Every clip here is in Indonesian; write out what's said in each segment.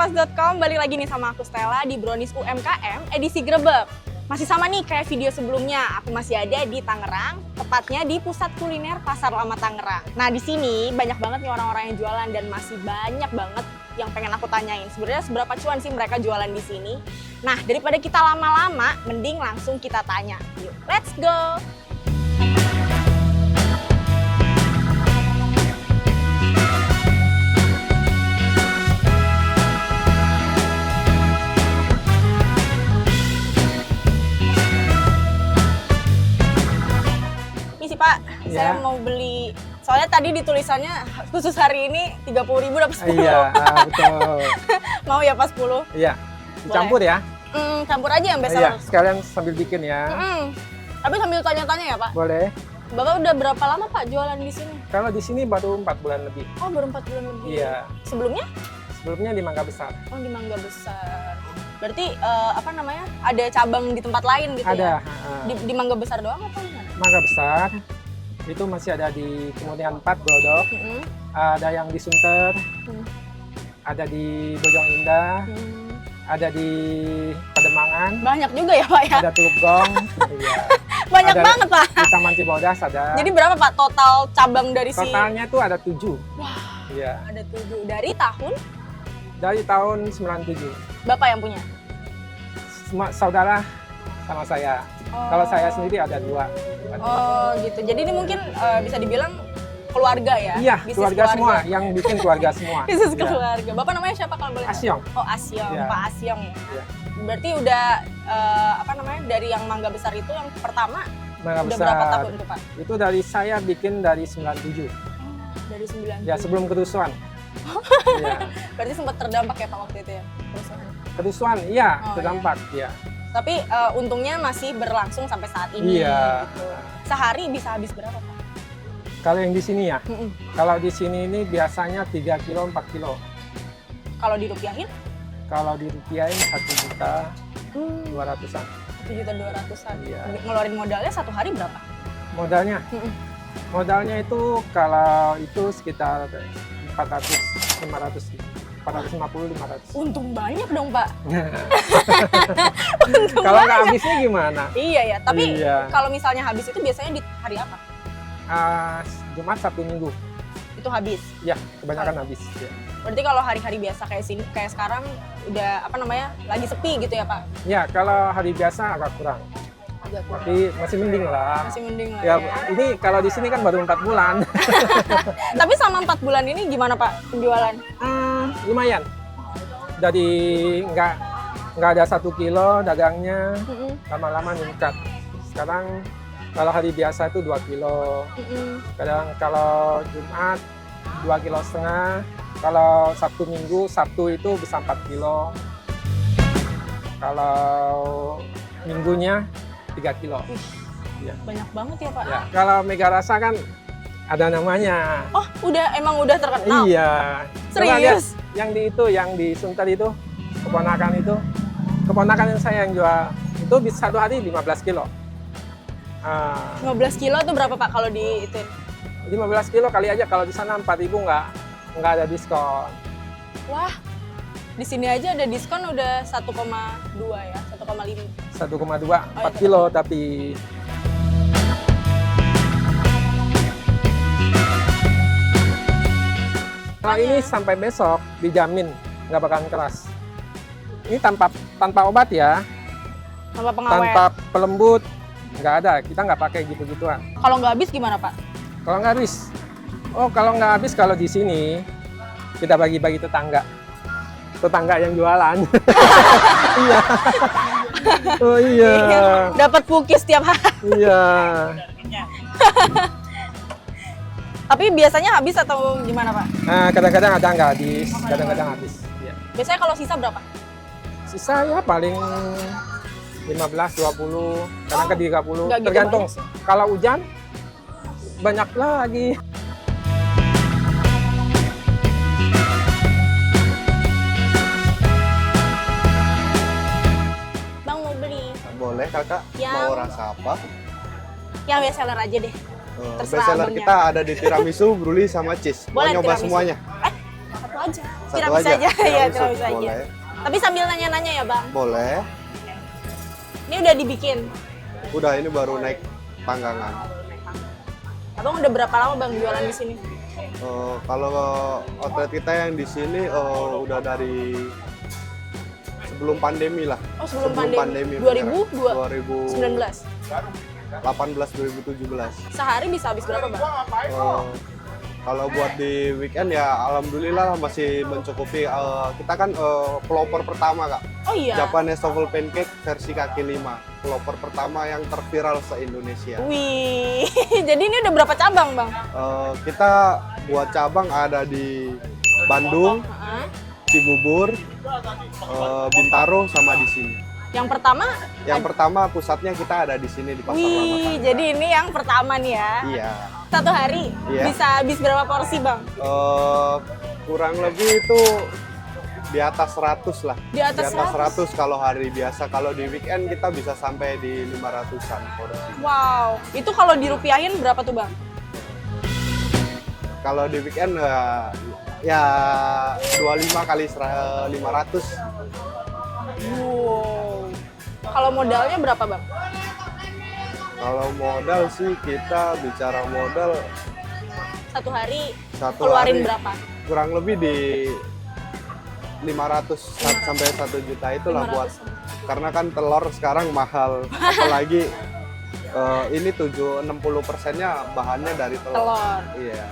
Kompas.com, balik lagi nih sama aku Stella di Brownies UMKM edisi Grebek. Masih sama nih kayak video sebelumnya, aku masih ada di Tangerang, tepatnya di Pusat Kuliner Pasar Lama Tangerang. Nah di sini banyak banget nih orang-orang yang jualan dan masih banyak banget yang pengen aku tanyain. Sebenarnya seberapa cuan sih mereka jualan di sini? Nah daripada kita lama-lama, mending langsung kita tanya. Yuk, let's go! Pak, saya mau beli, soalnya tadi di tulisannya khusus hari ini 30.000 dapat 10. Iya, betul. Mau ya Pak 10? Iya, dicampur ya? Campur aja yang biasa. Iya, sekalian sambil bikin ya. Tapi sambil tanya-tanya ya Pak? Boleh. Bapak udah berapa lama Pak jualan di sini? Kalau di sini baru 4 bulan lebih. Oh, baru 4 bulan lebih? Iya. Sebelumnya? Sebelumnya di Mangga Besar. Oh, di Mangga Besar. Berarti apa namanya, ada cabang di tempat lain gitu ada, ya? Di Mangga Besar doang atau gimana? Mangga Besar, itu masih ada di Kemudian 4 Glodok, ada yang di Sunter, ada di Bojong Indah, ada di Pademangan. Banyak juga ya Pak ya? Ada Teluk Gong. Iya. Banyak ada banget Pak. Di Taman Cibodas ada. Jadi berapa Pak total cabang dari sini? Totalnya tuh ada 7. Wah, iya. Ada 7. Dari tahun? Dari tahun 97. Bapak yang punya? Saudara sama saya. Oh. Kalau saya sendiri ada 2. Oh gitu. Jadi ini mungkin bisa dibilang keluarga ya? Iya, keluarga semua. Yang bikin keluarga semua. Bisnis keluarga. Bapak namanya siapa kalau boleh? Asyong. Oh Asyong, ya. Pak Asyong ya. Ya. Berarti udah apa namanya, dari yang Mangga Besar itu yang pertama Mangga udah Besar. berapa tahun tuh Pak? Itu dari saya bikin dari 97. Dari 9. Ya sebelum kerusuhan. Ya. Berarti sempat terdampak ya Pak waktu itu ya? Kerusuhan, iya, Oh, terdampak. Ya. Tapi untungnya masih berlangsung sampai saat ini. Iya. Gitu. Sehari bisa habis berapa Pak? Kalau yang di sini ya, kalau di sini ini biasanya 3 kilo, 4 kilo. Kalau dirupiahin? Kalau dirupiahin 1.200.000-an. 1.200.000-an. Iya. Ngeluarin modalnya satu hari berapa? Modalnya? Modalnya itu kalau itu sekitar 450-500. Untung banyak dong Pak. Kalau nggak habisnya gimana? Iya ya, tapi Iya. kalau misalnya habis itu biasanya di hari apa? Jumat, Sabtu, Minggu. Itu habis. Ya, kebanyakan habis. Ya. Berarti kalau hari-hari biasa kayak sini, kayak sekarang udah apa namanya, lagi sepi gitu ya Pak? Ya, kalau hari biasa agak kurang. Agak kurang. Tapi masih mending lah. Masih mending lah Ya, ya. ini kalau di sini kan baru 4 bulan. Tapi selama 4 bulan ini gimana Pak penjualan? Lumayan. Dari nggak ada 1 kilo dagangnya, lama-lama meningkat. Sekarang kalau hari biasa itu 2 kilo. Kadang kalau Jumat 2,5 kilo. Kalau Sabtu Minggu, Sabtu itu bisa 4 kilo. Kalau Minggunya 3 kilo. Ya. Banyak banget ya Pak? Ya. Kalau Mega Rasa kan ada namanya. Oh, emang udah terkenal? Iya. Coba lihat Serius? yang di Sunter itu, keponakan yang saya yang jual, itu bisa 1 hari 15 kilo. 15 kilo itu berapa Pak kalau di itu? 15 kilo kali aja, kalau di sana 4.000 nggak ada diskon. Wah, di sini aja ada diskon udah 1,2 ya, 1,5. 1,2, 4 kilo tapi. Kalau ini sampai besok dijamin nggak bakalan keras. Ini tanpa obat ya, Tanpa pengawet. tanpa pelembut, nggak ada. Kita nggak pakai gitu-gituan. Kalau nggak habis gimana Pak? Kalau nggak habis, kalau di sini kita bagi-bagi tetangga yang jualan. Iya. Oh iya. Dapat cookies tiap hari. Iya. Tapi biasanya habis atau gimana Pak? Kadang-kadang ada nggak habis, kadang-kadang habis. Ya. Biasanya kalau sisa berapa? Sisa ya paling 15, 20, kadang ke 30, nggak gitu tergantung. banyak sih. Kalau hujan banyak lagi. Bang mau beli Boleh kakak, Yang- mau rasa apa? yang best seller aja deh. Terserah Bestseller abangnya. kita ada di tiramisu, bruli, sama cheese. Mau Boleh nyoba tiramisu. semuanya? Satu aja. Satu Tiramis aja? aja. Iya, Tiramisu, tiramis aja. boleh. Tapi sambil nanya-nanya ya, Bang. Boleh. Ini udah dibikin. Udah, ini baru naik panggangan. Abang udah berapa lama Bang jualan di sini? Kalau outlet kita yang di sini udah dari sebelum pandemi lah. Oh, sebelum pandemi. 2019. 2017. Sehari bisa habis berapa, Bang? Kalau buat di weekend ya alhamdulillah masih mencukupi. Kita kan pelopor pertama, Kak. Oh iya. Japanese Waffle Pancake versi kaki 5. Pelopor pertama yang terviral se-Indonesia. Wih, jadi ini udah berapa cabang, Bang? Kita buat cabang ada di Bandung, Heeh. Cibubur, Bintaro sama di sini. Yang pertama? Yang pertama pusatnya kita ada di sini di Pasar Lama Wih, Tangerang. jadi ini yang pertama nih ya. Iya. Satu hari Iya. bisa habis berapa porsi, Bang? Kurang lebih itu di atas 100 lah. Di atas 100 kalau hari biasa. Kalau di weekend kita bisa sampai di 500-an porsi. Wow, itu kalau dirupiahin berapa tuh, Bang? Kalau di weekend ya 25 kali 500. Wow. Kalau modalnya berapa, Bang? Kalau modal sih kita bicara modal Satu hari satu keluarin hari berapa? kurang lebih di 500 sampai 1 juta itulah 500. buat karena kan telur sekarang mahal apalagi ini 60%-nya bahannya dari telur. Iya.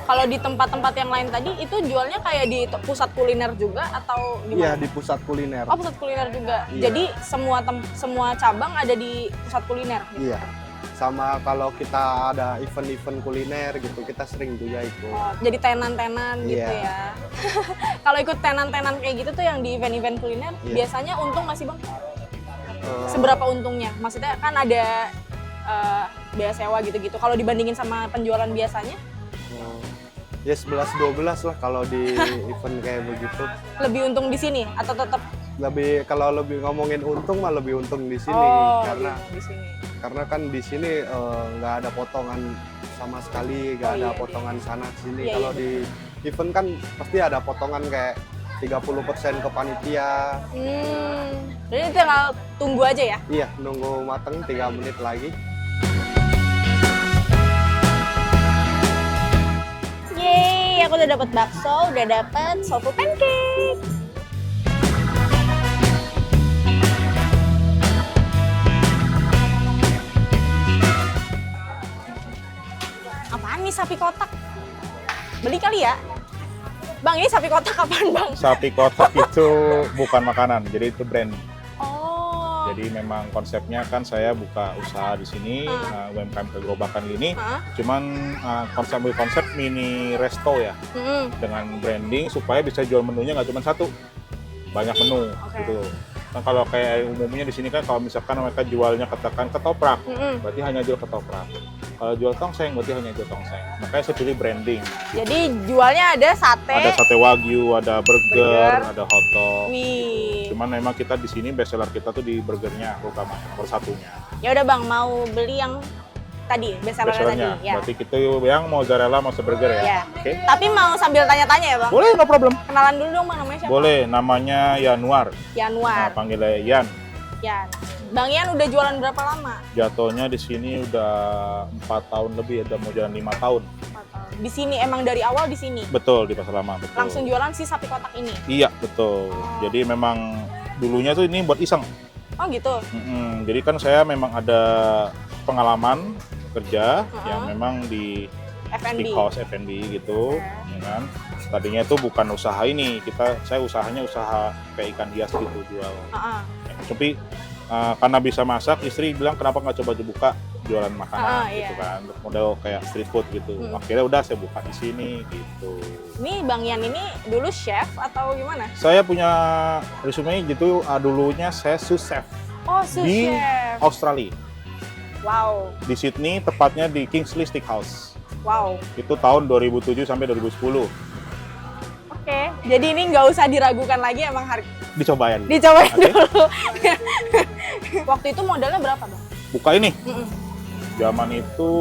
Kalau di tempat-tempat yang lain tadi itu jualnya kayak di pusat kuliner juga atau Iya, gimana? di pusat kuliner. Oh, pusat kuliner juga. Iya. Jadi semua cabang ada di pusat kuliner. Gitu. Iya. Sama kalau kita ada event-event kuliner gitu, kita sering juga ikut. Oh, jadi tenan-tenan gitu Iya. ya. Kalau ikut tenan-tenan kayak gitu tuh yang di event-event kuliner, Iya. biasanya untung nggak sih, Bang? Eh, Seberapa untungnya? Maksudnya kan ada biaya sewa gitu-gitu. Kalau dibandingin sama penjualan biasanya, ya 11-12 lah kalau di event kayak begitu. lebih untung di sini atau tetap Kalau lebih ngomongin untung mah lebih untung di sini karena lebih untung di sini. karena kan di sini nggak ada potongan sama sekali, nggak Oh, ada iya, potongan sana sini. Iya, Kalau iya. di event kan pasti ada potongan kayak 30% ke panitia. Jadi tinggal tunggu aja ya. Iya, nunggu mateng 3 menit lagi. Yeay, aku udah dapat bakso, udah dapat soto pancake. Apaan nih sapi kotak? Beli kali ya? Bang, ini sapi kotak apaan, Bang? Sapi kotak itu bukan makanan, jadi itu brand. Oh. Jadi memang konsepnya kan saya buka usaha di sini, UMKM kegerobakan gini. Hah? Cuman konsep mini resto ya, Mm-mm. dengan branding supaya bisa jual menunya nggak cuma satu, banyak menu Oke. gitu. Kan kalau kayak umumnya di sini kan kalau misalkan mereka jualnya katakan ketoprak, Mm-mm. berarti hanya jual ketoprak. Kalau jual tongseng berarti hanya jual tongseng. Makanya saya pilih branding. Jadi jualnya ada sate. Ada sate wagyu, ada burger, Burger. ada hotdog. Wih. Cuman memang kita di sini best seller kita tuh di burgernya terutama nomor satunya. Ya udah Bang, mau beli yang tadi, best seller Best sellernya. tadi. Ya. Berarti kita yang mozzarella mau burger ya. Ya. Oke. Tapi mau sambil tanya-tanya ya Bang? Boleh, no problem. Kenalan dulu dong Bang, namanya siapa? Boleh, namanya Yanuar. Yanuar. Nah, panggilnya Yan. Yan. Bang Yan udah jualan berapa lama? Jatuhnya di sini udah 4 tahun lebih, udah mau jalan 5 tahun. Di sini emang dari awal di sini. Betul, di Pasar Lama, betul. Langsung jualan si sapi kotak ini. Iya, betul. Jadi memang dulunya tuh ini buat iseng. Oh gitu. Jadi kan saya memang ada pengalaman kerja yang Uh-uh. memang di F&B. steakhouse F&B gitu, ya kan. Tadinya itu bukan usaha ini, saya usahanya usaha kayak ikan hias gitu jual. Heeh. Tapi karena bisa masak, istri bilang kenapa nggak coba dibuka jualan makanan gitu iya. kan, model kayak street food gitu. Akhirnya udah saya buka di sini gitu. Ini Bang Yan ini dulu chef atau gimana? Saya punya resume gitu, dulunya saya sous chef Oh, sous di chef. Australia, Wow. di Sydney, tepatnya di Kingsley Steakhouse. Wow. Itu tahun 2007 sampai 2010. Oke. Jadi ini nggak usah diragukan lagi emang harga. Dicobain. Dicobain Oke. dulu. Waktu itu modalnya berapa Bang? Buka ini Mm-mm. Zaman itu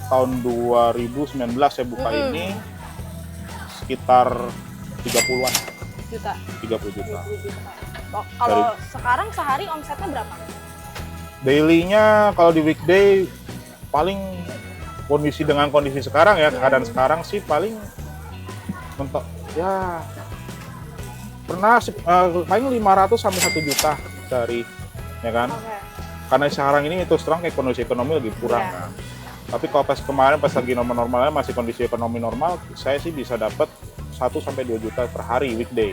tahun 2019 saya buka ini sekitar 30-an, Juta. 30 juta. 20 juta. Oh, kalau sekarang sehari omsetnya berapa? Daily-nya kalau di weekday paling dengan kondisi sekarang ya, keadaan sekarang sih paling mentok ya pernah paling 500 sampai 1 juta sehari, ya kan? Oke. Karena sekarang ini terus terang kondisi ekonomi lagi kurang. Iya. Kan? Tapi kalau pas kemarin pas lagi normalnya masih kondisi ekonomi normal, saya sih bisa dapat 1 sampai 2 juta per hari weekday.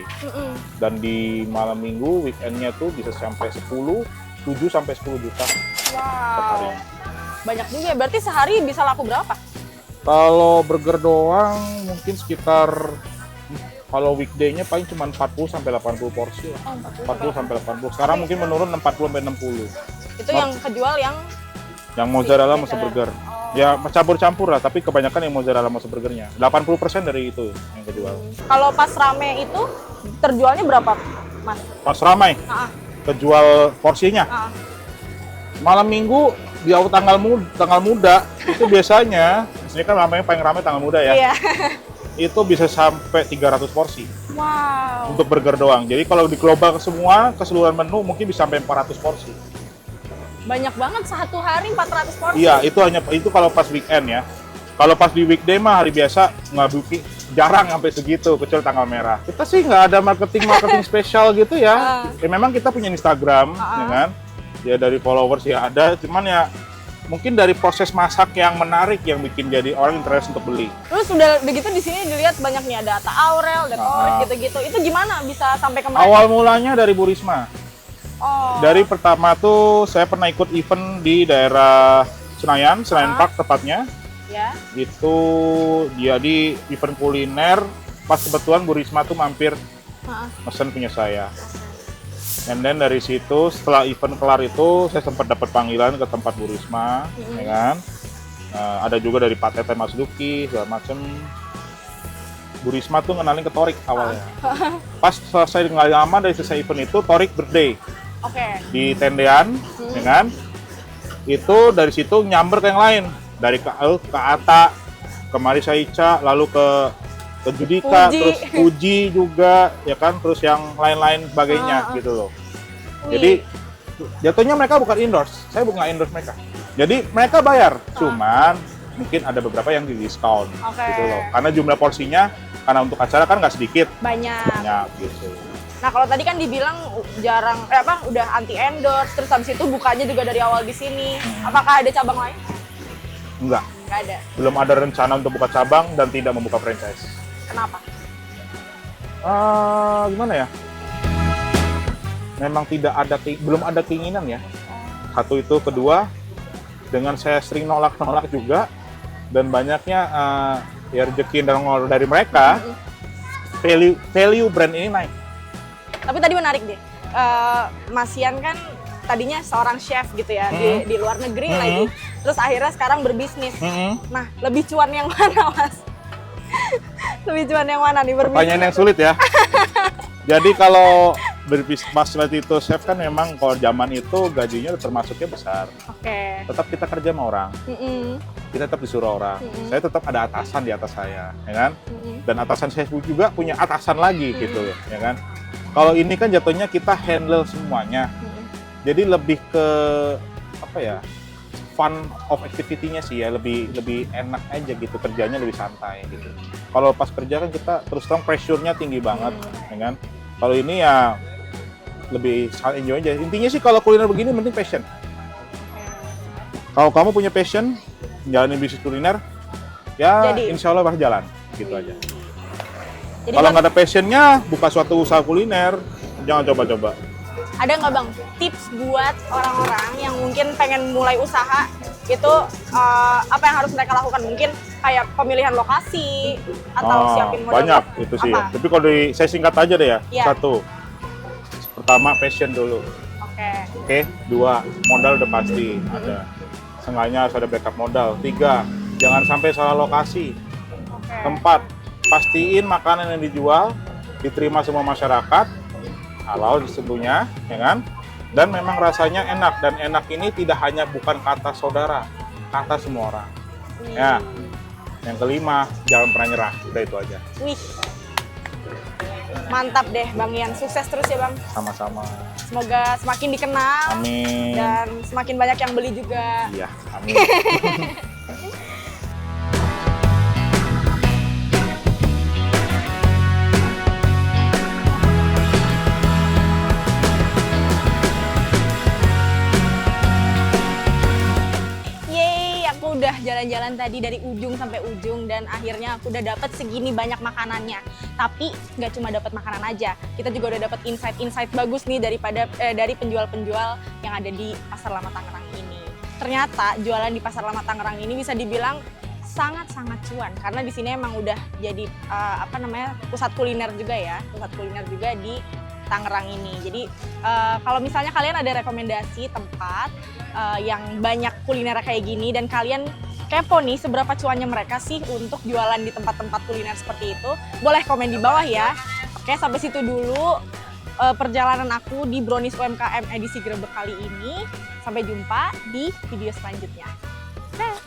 Dan di malam minggu weekendnya tuh bisa sampai 7 sampai 10 juta per hari. Wow. Banyak juga ya. Berarti sehari bisa laku berapa? Kalau burger doang mungkin sekitar kalau weekday-nya paling cuma 40 sampai 80 porsi lah. Oh, 40 sampai 80. Sekarang mungkin menurun 40 sampai 60. Itu yang kejual yang Yang mozzarella sama mozzarella. burger. Oh. Ya campur-campur lah, tapi kebanyakan yang mozzarella sama burgernya. 80% dari itu yang kejual. Kalau pas rame itu terjualnya berapa, Mas? Pas ramai Ah, kejual porsinya. ah. Malam minggu di awal tanggal muda itu biasanya, ini kan ramai paling ramai tanggal muda ya. Iya. Itu bisa sampai 300 porsi Wow. untuk burger doang. Jadi kalau di global semua keseluruhan menu mungkin bisa sampai 400 porsi. Banyak banget satu hari 400 porsi. Iya, itu kalau pas weekend ya. Kalau pas di weekday mah hari biasa nggak buki, jarang sampai segitu, kecuali tanggal merah. Kita sih nggak ada marketing spesial gitu ya. Ya memang kita punya Instagram, ya kan? Ya dari followers ya ada, cuman ya mungkin dari proses masak yang menarik yang bikin jadi orang interest untuk beli. Terus udah begitu di sini dilihat banyak nih ada Ata Aurel, ada Torik gitu-gitu. Itu gimana bisa sampai ke mereka? Awal mulanya dari Bu Risma. Oh. Dari pertama tuh saya pernah ikut event di daerah Senayan Park tepatnya. Ya. Itu dia di event kuliner, pas kebetulan Bu Risma tuh mampir mesen punya saya. And then dari situ setelah event kelar itu saya sempat dapat panggilan ke tempat Bu Risma, ya kan? Ada juga dari Pak Tete Mas Duki segala macem. Bu Risma tuh ngenalin ke Torik awalnya. Pas selesai nggak lama dari selesai event itu Torik birthday Oke. di tendean, ya kan? Itu dari situ nyamber ke yang lain, dari ke Ata, ke Marisa Ica, lalu ke Judika, Puji. terus Puji juga, ya kan, terus yang lain-lain sebagainya gitu loh. Jadi jatuhnya mereka bukan endorse, saya bukan endorse mereka. Jadi mereka bayar, cuman mungkin ada beberapa yang di diskon gitu loh. Karena jumlah porsinya, karena untuk acara kan nggak sedikit, banyak gitu. Nah kalau tadi kan dibilang jarang, udah anti endorse, terus habis itu bukanya juga dari awal di sini. Apakah ada cabang lain? Enggak, Nggak ada. belum ada rencana untuk buka cabang dan tidak membuka franchise. Kenapa? Gimana ya? Memang belum ada keinginan ya. Satu itu, kedua, dengan saya sering nolak juga, dan banyaknya ya rezeki dari mereka, value brand ini naik. Tapi tadi menarik deh, Mas Ian kan tadinya seorang chef gitu ya, di luar negeri lagi, terus akhirnya sekarang berbisnis. Nah, lebih cuan yang mana, Mas? Lebih cuan yang mana nih berbisnis? Pertanyaan yang sulit ya. Jadi kalau berbisnis itu chef kan memang kalau zaman itu gajinya termasuknya besar. Oke. Tetap kita kerja sama orang, kita tetap disuruh orang. Saya tetap ada atasan di atas saya, ya kan? Dan atasan saya juga punya atasan lagi gitu, ya kan? Kalau ini kan jatuhnya kita handle semuanya. Jadi lebih ke apa ya? Fun of activity-nya sih ya, lebih enak aja gitu, kerjanya lebih santai gitu. Kalau pas kerja kan kita terus terang pressure-nya tinggi banget, ya kan? Kalau ini ya lebih enjoy aja. Intinya sih kalau kuliner begini penting passion. Kalau kamu punya passion jalanin bisnis kuliner, ya insya Allah bakal jalan gitu aja. Kalau nggak ada passionnya, buka suatu usaha kuliner, jangan coba-coba. Ada nggak Bang tips buat orang-orang yang mungkin pengen mulai usaha itu apa yang harus mereka lakukan? Mungkin kayak pemilihan lokasi atau siapin modal? Banyak itu sih ya. Tapi kalau saya singkat aja deh ya. Ya. Satu, pertama passion dulu. Oke. Dua, modal udah pasti ada. Seenggaknya harus ada backup modal. Tiga, jangan sampai salah lokasi. Keempat, pastiin makanan yang dijual diterima semua masyarakat. Halal tentunya, ya kan? Dan memang rasanya enak, dan enak ini tidak hanya bukan kata saudara, kata semua orang. Ya. Yang kelima, jangan pernah nyerah. Udah itu aja. Wih. Mantap deh Bang Ian, sukses terus ya Bang. Sama-sama. Semoga semakin dikenal Amin. dan semakin banyak yang beli juga. Iya, amin. Yeay, aku udah jalan-jalan tadi dari ujung sampai ujung dan akhirnya aku udah dapet segini banyak makanannya. Tapi nggak cuma dapat makanan aja, kita juga udah dapat insight-insight bagus nih dari penjual-penjual yang ada di Pasar Lama Tangerang ini. Ternyata jualan di Pasar Lama Tangerang ini bisa dibilang sangat-sangat cuan karena di sini emang udah jadi pusat kuliner juga ya, pusat kuliner juga di Tangerang ini. Jadi kalau misalnya kalian ada rekomendasi tempat yang banyak kuliner kayak gini dan kalian kepo nih seberapa cuannya mereka sih untuk jualan di tempat-tempat kuliner seperti itu, boleh komen di bawah ya. Oke, sampai situ dulu perjalanan aku di Brownies UMKM edisi Grebek kali ini. Sampai jumpa di video selanjutnya. Dah.